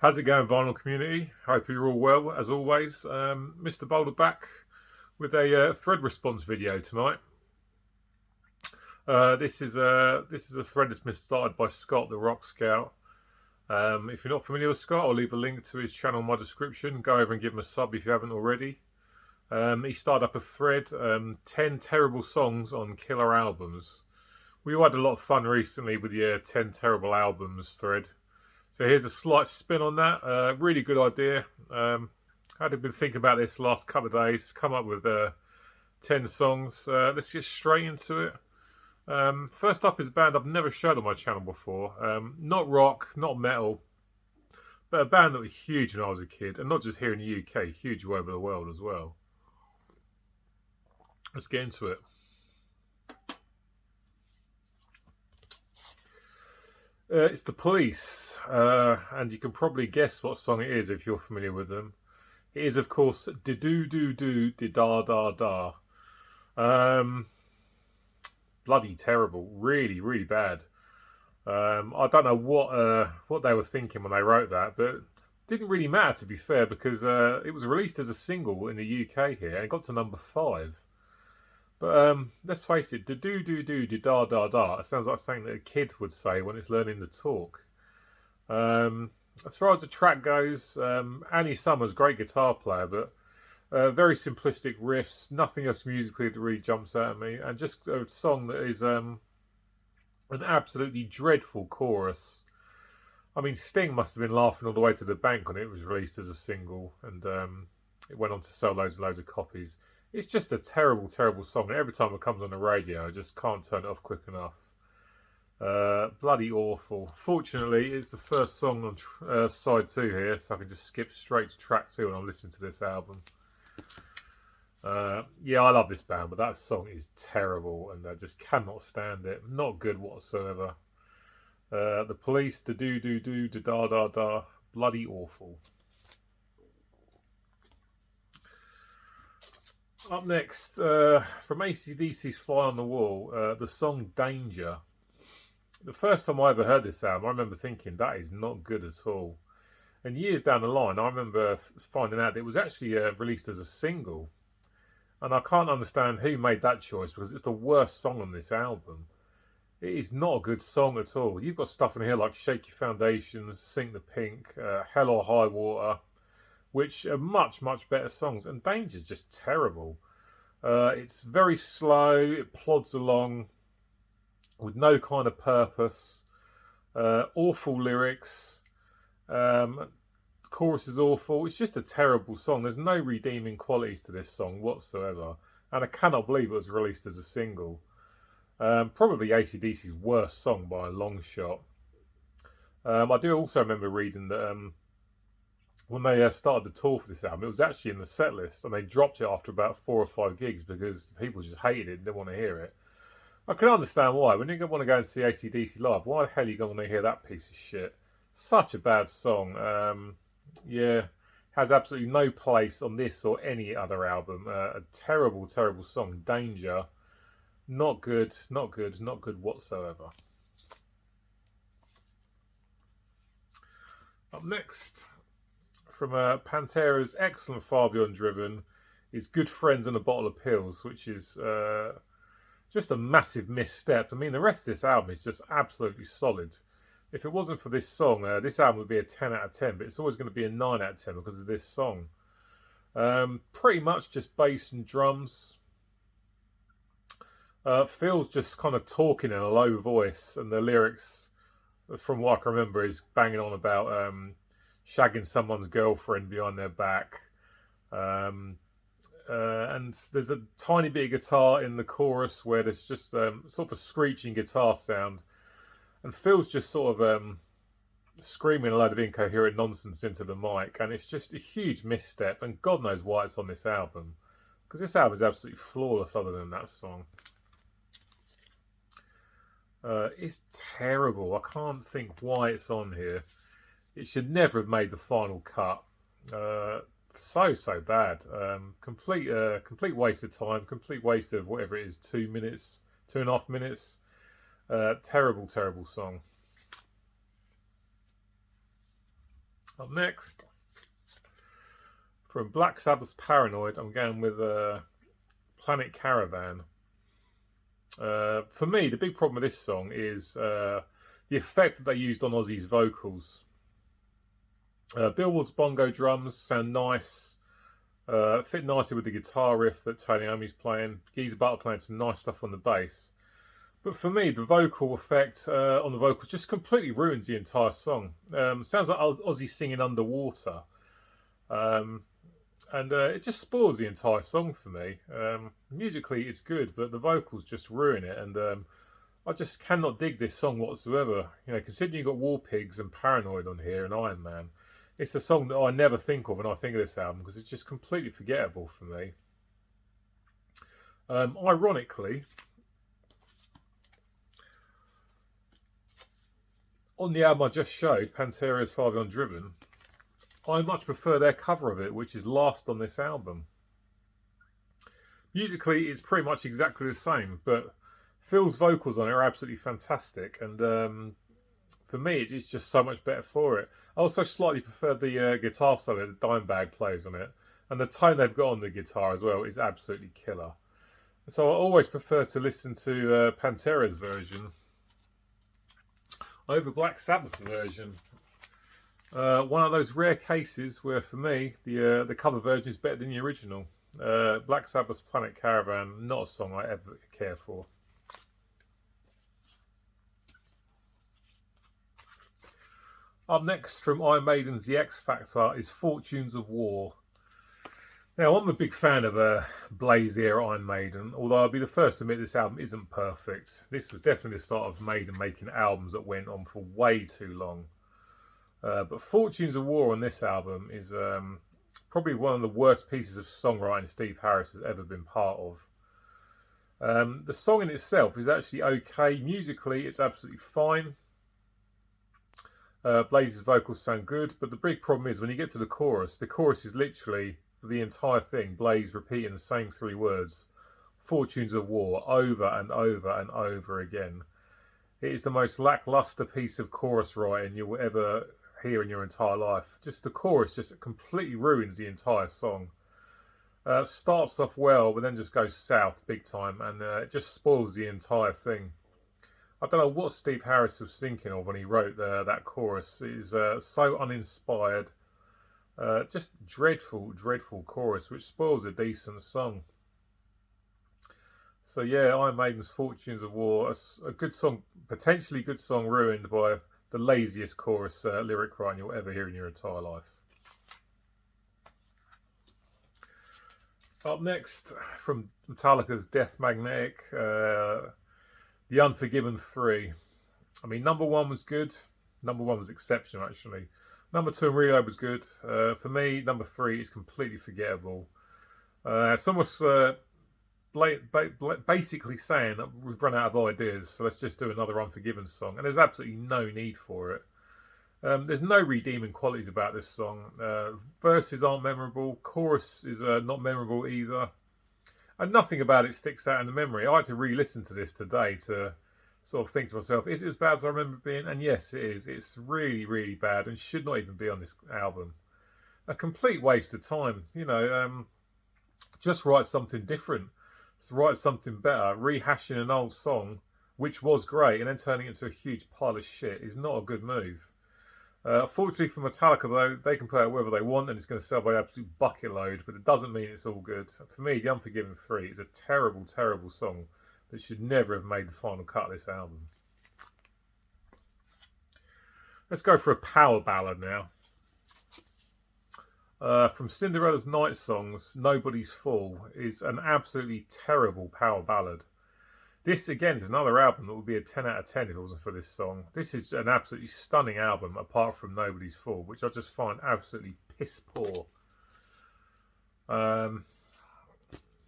How's it going, vinyl community? Hope you're all well, as always. Mr. Boulder back with a thread response video tonight. This is a thread that's been started by Scott, the Rock Scout. If you're not familiar with Scott, I'll leave a link to his channel in my description. Go over and give him a sub if you haven't already. He started up a thread, 10 terrible songs on killer albums. We all had a lot of fun recently with the 10 terrible albums thread. So here's a slight spin on that. Really good idea. I've been thinking about this the last couple of days. Come up with 10 songs. Let's get straight into it. First up is a band I've never showed on my channel before. Not rock, not metal, but a band that was huge when I was a kid. And not just here in the UK, huge all over the world as well. Let's get into it. It's The Police, and you can probably guess what song it is if you're familiar with them. It is, of course, Da-da-da-da. Bloody terrible. Really, really bad. I don't know what they were thinking when they wrote that, but it didn't really matter, to be fair, because it was released as a single in the UK here, and it got to number 5. But let's face it, da-da-da-da. It sounds like something that a kid would say when it's learning to talk. As far as the track goes, Annie Summers, great guitar player, but very simplistic riffs, nothing else musically that really jumps out at me, and just a song that is an absolutely dreadful chorus. I mean, Sting must have been laughing all the way to the bank when it was released as a single, and it went on to sell loads and loads of copies. It's just a terrible, terrible song. And every time it comes on the radio, I just can't turn it off quick enough. Bloody awful. Fortunately, it's the first song on side 2 here, so I can just skip straight to track 2 when I'm listening to this album. Yeah, I love this band, but that song is terrible, and I just cannot stand it. Not good whatsoever. The Police, the do, da. Bloody awful. Up next, from AC/DC's Fly on the Wall, the song Danger. The first time I ever heard this album, I remember thinking, that is not good at all. And years down the line, I remember finding out that it was actually released as a single. And I can't understand who made that choice, because it's the worst song on this album. It is not a good song at all. You've got stuff in here like Shake Your Foundations, Sink the Pink, Hell or High Water, which are much, much better songs. And Danger's just terrible. It's very slow. It plods along with no kind of purpose. Awful lyrics. The chorus is awful. It's just a terrible song. There's no redeeming qualities to this song whatsoever. And I cannot believe it was released as a single. Probably AC/DC's worst song by a long shot. I do also remember reading that when they started the tour for this album, it was actually in the set list, and they dropped it after about 4 or 5 gigs because people just hated it and didn't want to hear it. I can understand why. When you want to go and see AC/DC live, why the hell are you going to hear that piece of shit? Such a bad song. Yeah, has absolutely no place on this or any other album. A terrible, terrible song. Danger. Not good, not good, not good whatsoever. Up next, from Pantera's excellent Far Beyond Driven, is Good Friends and a Bottle of Pills, which is just a massive misstep. I mean, the rest of this album is just absolutely solid. If it wasn't for this song, this album would be a 10 out of 10, but it's always going to be a 9 out of 10 because of this song. Pretty much just bass and drums. Phil's just kind of talking in a low voice, and the lyrics, from what I can remember, is banging on about shagging someone's girlfriend behind their back. And there's a tiny bit of guitar in the chorus where there's just sort of a screeching guitar sound. And Phil's just sort of screaming a load of incoherent nonsense into the mic. And it's just a huge misstep. And God knows why it's on this album. Because this album is absolutely flawless other than that song. It's terrible. I can't think why it's on here. It should never have made the final cut. So bad. Complete waste of time. Complete waste of whatever it is, 2 minutes, 2.5 minutes. Terrible song. Up next, from Black Sabbath's Paranoid, I'm going with Planet Caravan. For me, the big problem with this song is the effect that they used on Ozzy's vocals. Bill Ward's bongo drums sound nice, fit nicely with the guitar riff that Tony Iommi's playing. Geezer Butler playing some nice stuff on the bass. But for me, the vocal effect on the vocals just completely ruins the entire song. Sounds like Ozzy singing underwater. And it just spoils the entire song for me. Musically, it's good, but the vocals just ruin it. And I just cannot dig this song whatsoever. You know, considering you've got War Pigs and Paranoid on here and Iron Man, it's a song that I never think of when I think of this album because it's just completely forgettable for me. Ironically, on the album I just showed, Pantera's Far Beyond Driven, I much prefer their cover of it, which is last on this album. Musically, it's pretty much exactly the same, but Phil's vocals on it are absolutely fantastic, and for me, it's just so much better for it. I also slightly prefer the guitar solo that Dimebag plays on it, and the tone they've got on the guitar as well is absolutely killer. So I always prefer to listen to Pantera's version over Black Sabbath's version. One of those rare cases where, for me, the cover version is better than the original. Black Sabbath's Planet Caravan, not a song I ever care for. Up next from Iron Maiden's The X Factor is Fortunes of War. Now, I'm a big fan of Blaze era Iron Maiden, although I'll be the first to admit this album isn't perfect. This was definitely the start of Maiden making albums that went on for way too long. But Fortunes of War on this album is probably one of the worst pieces of songwriting Steve Harris has ever been part of. The song in itself is actually okay. Musically, it's absolutely fine. Blaze's vocals sound good, but the big problem is when you get to the chorus is literally, for the entire thing, Blaze repeating the same three words, Fortunes of War, over and over and over again. It is the most lackluster piece of chorus writing you will ever hear in your entire life. Just the chorus just completely ruins the entire song. Starts off well, but then just goes south big time, and it just spoils the entire thing. I don't know what Steve Harris was thinking of when he wrote that chorus. It is so uninspired. Just dreadful, dreadful chorus, which spoils a decent song. So yeah, Iron Maiden's Fortunes of War, a good song, potentially good song, ruined by the laziest chorus lyric writing you'll ever hear in your entire life. Up next, from Metallica's Death Magnetic, The Unforgiven 3. I mean, number one was good. Number one was exceptional, actually. Number 2 and Reload was good. For me, number 3 is completely forgettable. It's almost basically saying that we've run out of ideas, so let's just do another Unforgiven song. And there's absolutely no need for it. There's no redeeming qualities about this song. Verses aren't memorable. Chorus is not memorable either. And nothing about it sticks out in the memory. I had to re-listen to this today to sort of think to myself, is it as bad as I remember it being? And yes, it is. It's really, really bad and should not even be on this album. A complete waste of time. You know, just write something different. Write something better. Rehashing an old song, which was great, and then turning it into a huge pile of shit is not a good move. Fortunately for Metallica, though, they can play it wherever they want and it's going to sell by an absolute bucket load, but it doesn't mean it's all good. For me, The Unforgiven 3 is a terrible, terrible song that should never have made the final cut of this album. Let's go for a power ballad now. From Cinderella's Night Songs, Nobody's Fool is an absolutely terrible power ballad. This, again, is another album that would be a 10 out of 10 if it wasn't for this song. This is an absolutely stunning album, apart from Nobody's Fool, which I just find absolutely piss poor.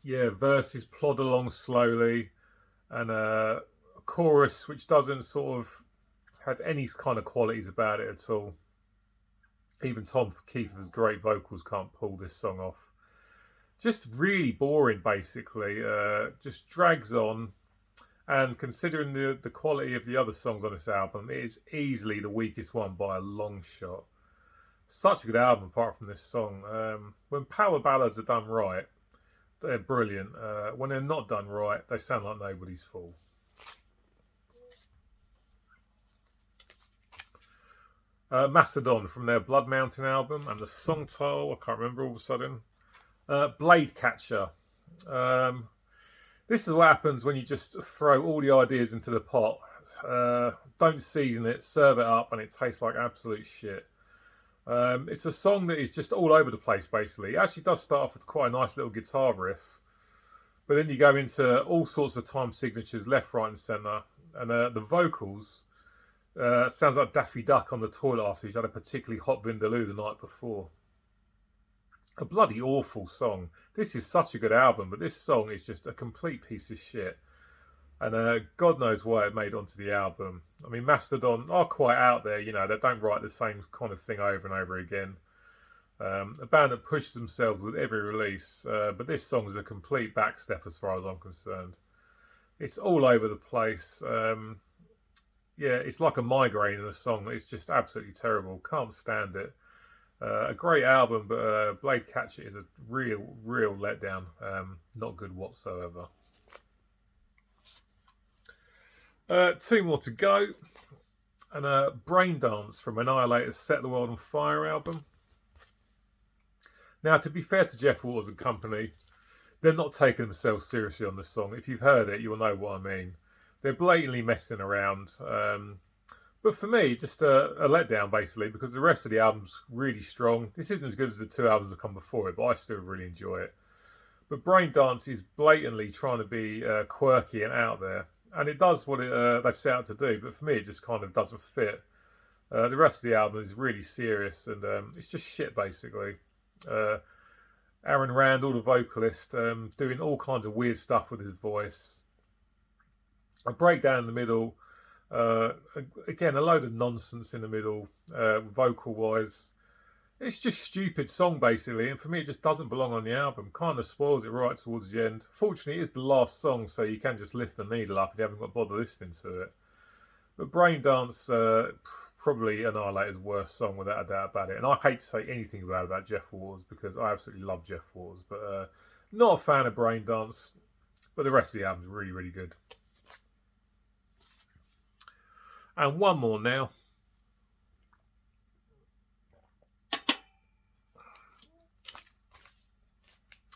Yeah, verses plod along slowly, and a chorus which doesn't sort of have any kind of qualities about it at all. Even Tom Kiefer's great vocals can't pull this song off. Just really boring, basically. Just drags on. And considering the quality of the other songs on this album, it is easily the weakest one by a long shot. Such a good album apart from this song. When power ballads are done right, they're brilliant. When they're not done right, they sound like nobody's fool. Mastodon from their Blood Mountain album, and the song title, I can't remember all of a sudden. Blade Catcher. This is what happens when you just throw all the ideas into the pot. Don't season it, serve it up, and it tastes like absolute shit. It's a song that is just all over the place, basically. It actually does start off with quite a nice little guitar riff, but then you go into all sorts of time signatures, left, right, and centre. And the vocals sounds like Daffy Duck on the toilet after he's had a particularly hot vindaloo the night before. A bloody awful song. This is such a good album, but this song is just a complete piece of shit. And God knows why it made onto the album. I mean, Mastodon are quite out there, you know, they don't write the same kind of thing over and over again. A band that pushes themselves with every release, but this song is a complete backstep as far as I'm concerned. It's all over the place. Yeah, it's like a migraine in a song. It's just absolutely terrible. Can't stand it. A great album, but Blade Catcher is a real letdown. Not good whatsoever. Two more to go. And Brain Dance from Annihilators' Set the World on Fire album. Now, to be fair to Jeff Waters and company, they're not taking themselves seriously on this song. If you've heard it, you'll know what I mean. They're blatantly messing around. But for me, just a letdown, basically, because the rest of the album's really strong. This isn't as good as the two albums that come before it, but I still really enjoy it. But Brain Dance is blatantly trying to be quirky and out there. And it does what they've set out to do, but for me, it just kind of doesn't fit. The rest of the album is really serious, and it's just shit, basically. Aaron Randall, the vocalist, doing all kinds of weird stuff with his voice. A breakdown in the middle. Again, a load of nonsense in the middle, vocal-wise. It's just stupid song, basically, and for me, it just doesn't belong on the album. Kind of spoils it right towards the end. Fortunately, it is the last song, so you can just lift the needle up if you haven't got to bother listening to it. But Brain Dance, probably Annihilator's worst song, without a doubt about it. And I hate to say anything about Jeff Waters, because I absolutely love Jeff Waters. But not a fan of Brain Dance, but the rest of the album's really good. And one more now.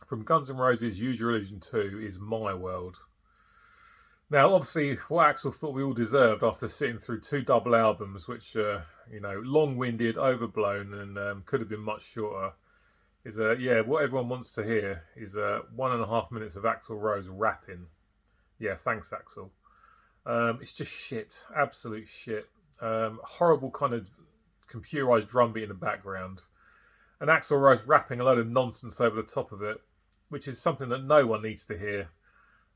From Guns N' Roses' Use Your Illusion 2 is My World. Now, obviously, what Axl thought we all deserved after sitting through two double albums, which, you know, long-winded, overblown, and could have been much shorter, is, yeah, what everyone wants to hear is 1.5 minutes of Axl Rose rapping. Yeah, thanks, Axl. It's just shit, absolute shit. Horrible kind of computerized drum beat in the background. And Axl Rose rapping a load of nonsense over the top of it, which is something that no one needs to hear.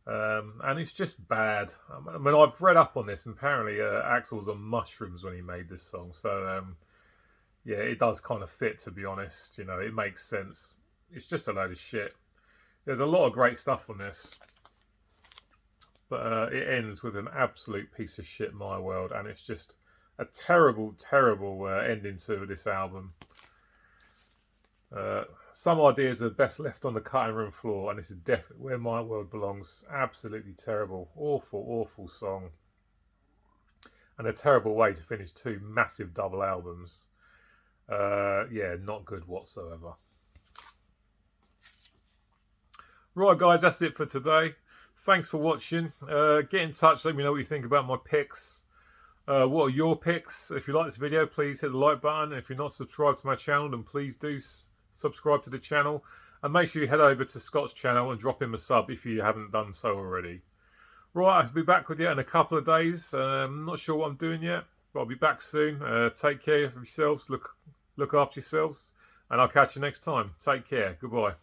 And it's just bad. I mean, I've read up on this, and apparently Axl was on mushrooms when he made this song. So, yeah, it does kind of fit, to be honest. You know, it makes sense. It's just a load of shit. There's a lot of great stuff on this. But it ends with an absolute piece of shit, My World. And it's just a terrible ending to this album. Some ideas are best left on the cutting room floor, and this is definitely where My World belongs. Absolutely terrible. Awful song. And a terrible way to finish two massive double albums. Yeah, not good whatsoever. Right, guys, that's it for today. Thanks for watching. Get in touch, let me know what you think about my picks. What are your picks? If you like this video, please hit the like button. If you're not subscribed to my channel, then please do subscribe to the channel. And make sure you head over to Scott's channel and drop him a sub if you haven't done so already. Right, I'll be back with you in a couple of days. I'm not sure what I'm doing yet, but I'll be back soon. Take care of yourselves. Look after yourselves. And I'll catch you next time. Take care. Goodbye.